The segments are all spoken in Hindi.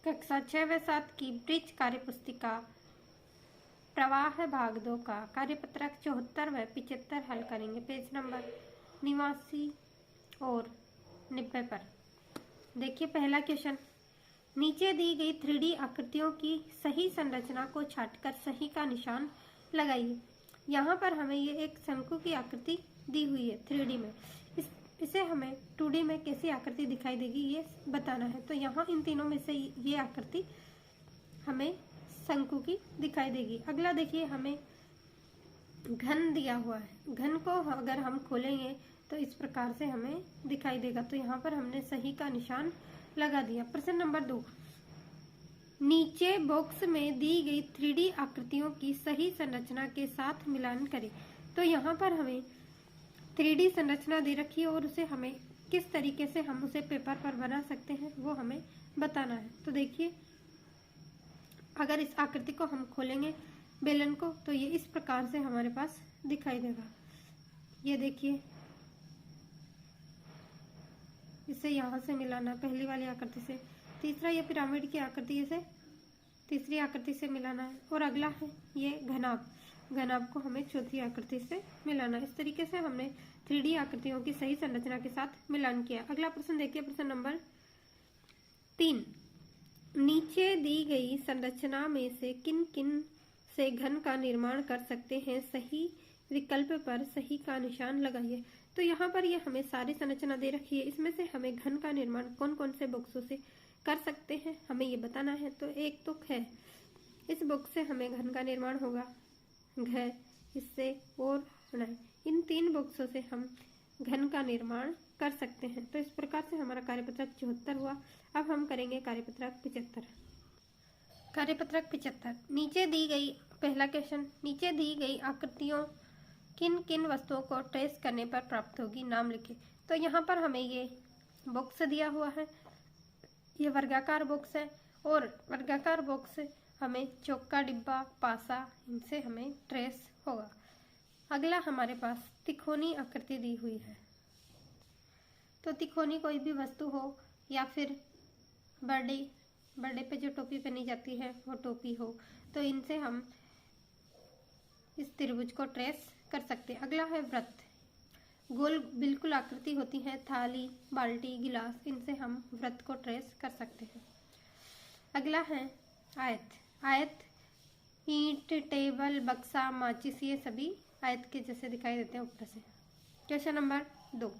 कक्षा 6 व 7 की ब्रिज कार्य पुस्तिका प्रवाह भाग 2 का कार्यपत्रक 74 व 75 हल करेंगे। पेज नंबर 89 और 90 पर। देखिए पहला क्वेश्चन, नीचे दी गई 3D आकृतियों की सही संरचना को छांटकर सही का निशान लगाइए। यहाँ पर हमें ये एक शंकु की आकृति दी हुई है 3D में। इसे हमें 2D में कैसी आकृति दिखाई देगी ये बताना है। तो यहाँ इन तीनों में से ये आकृति हमें शंकु की दिखाई देगी। अगला देखिए, हमें घन दिया हुआ है। घन को अगर हम खोलेंगे तो इस प्रकार से हमें दिखाई देगा। तो यहाँ पर हमने सही का निशान लगा दिया। प्रश्न नंबर 2, नीचे बॉक्स में दी गई 3D आकृतियों की सही संरचना के साथ मिलान करें। तो यहाँ पर हमें 3D संरचना दे रखी है और उसे हमें किस तरीके से हम उसे पेपर पर बना सकते हैं वो हमें बताना है। तो देखिए, अगर इस आकृति को हम खोलेंगे बेलन को तो ये इस प्रकार से हमारे पास दिखाई देगा। ये देखिए, इसे यहाँ से मिलाना पहली वाली आकृति से। तीसरा, ये पिरामिड की आकृति से तीसरी आकृति से मिलाना है। और अगला है ये घनाभ। घनाभ को हमें चौथी आकृति से मिलाना है। इस तरीके से हमने 3D आकृतियों की सही संरचना के साथ मिलान किया। अगला प्रश्न देखिए, प्रश्न नंबर 3, नीचे दी गई संरचना में से किन किन से घन का निर्माण कर सकते हैं, सही विकल्प पर सही का निशान लगाइए। तो यहाँ पर ये हमें सारी संरचना दे रखी है। इसमें से हमें घन का निर्माण कौन कौन से बॉक्सों से कर सकते हैं हमें ये बताना है। तो एक तो है, इस बॉक्स से हमें घन का निर्माण होगा, घ इससे और ण, इन 3 बॉक्सों से हम घन का निर्माण कर सकते हैं। तो इस प्रकार से हमारा कार्यपत्रक 74 हुआ। अब हम करेंगे कार्यपत्रक 75। कार्यपत्रक 75, नीचे दी गई पहला क्वेश्चन, नीचे दी गई आकृतियों किन किन वस्तुओं को ट्रेस करने पर प्राप्त होगी, नाम लिखे। तो यहाँ पर हमें ये बॉक्स दिया हुआ है, ये वर्गाकार बॉक्स है और वर्गाकार बॉक्स हमें चौका डिब्बा पासा इनसे हमें ट्रेस होगा। अगला हमारे पास तिकोनी आकृति दी हुई है। तो तिकोनी कोई भी वस्तु हो या फिर बर्थडे पे जो टोपी पहनी जाती है वो टोपी हो, तो इनसे हम इस त्रिभुज को ट्रेस कर सकते हैं। अगला है वृत्त। गोल बिल्कुल आकृति होती है, थाली बाल्टी गिलास, इनसे हम वृत्त को ट्रेस कर सकते हैं। अगला है आयत। आयत ईंट टेबल बक्सा माचिस ये सभी आयत के जैसे दिखाई देते हैं ऊपर से। क्वेश्चन नंबर 2,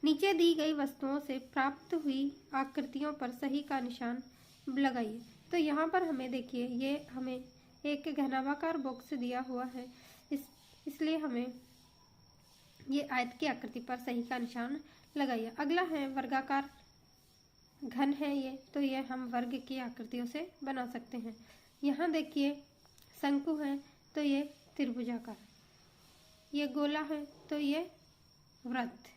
नीचे दी गई वस्तुओं से प्राप्त हुई आकृतियों पर सही का निशान लगाइए। तो यहाँ पर हमें देखिए, ये हमें एक घनाभाकार बॉक्स दिया हुआ है, इसलिए हमें ये आयत की आकृति पर सही का निशान लगाइए। अगला है वर्गाकार। घन है ये, तो ये हम वर्ग की आकृतियों से बना सकते हैं। यहाँ देखिए शंकु है, तो ये त्रिभुजाकार। ये गोला है, तो ये वृत्त।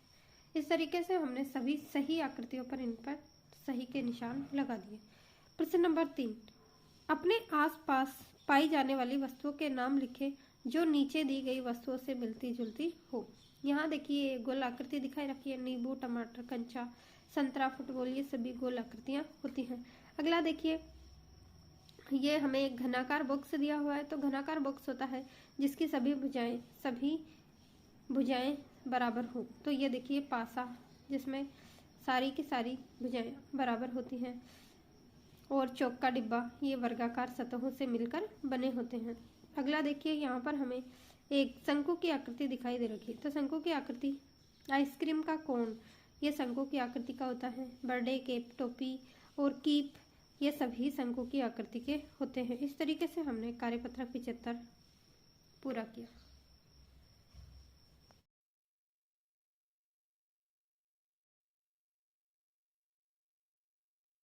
इस तरीके से हमने सभी सही आकृतियों पर इन पर सही के निशान लगा दिए। प्रश्न नंबर 3, अपने आसपास पाई जाने वाली वस्तुओं के नाम लिखें जो नीचे दी गई वस्तुओं से मिलती जुलती हो। यहाँ देखिए गोल आकृति दिखाई रखी है, नींबू टमाटर कंचा संतरा फुटबॉल ये सभी गोल आकृतियां होती हैं। अगला देखिए, ये हमें एक घनाकार बॉक्स दिया हुआ है। तो घनाकार बॉक्स होता है जिसकी सभी भुजाएं बराबर हो। तो ये देखिए पासा, जिसमें सारी की सारी भुजाएं बराबर होती हैं। और चौका डिब्बा, ये वर्गाकार सतहों से मिलकर बने होते हैं। अगला देखिए, यहाँ पर हमें एक शंकु की आकृति दिखाई दे रखी है। तो शंकु की आकृति, आइसक्रीम का कोन ये शंकु की आकृति का होता है। बर्थडे केप टोपी और कीप ये सभी शंकु की आकृति के होते हैं। इस तरीके से हमने कार्यपत्रक 75 पूरा किया।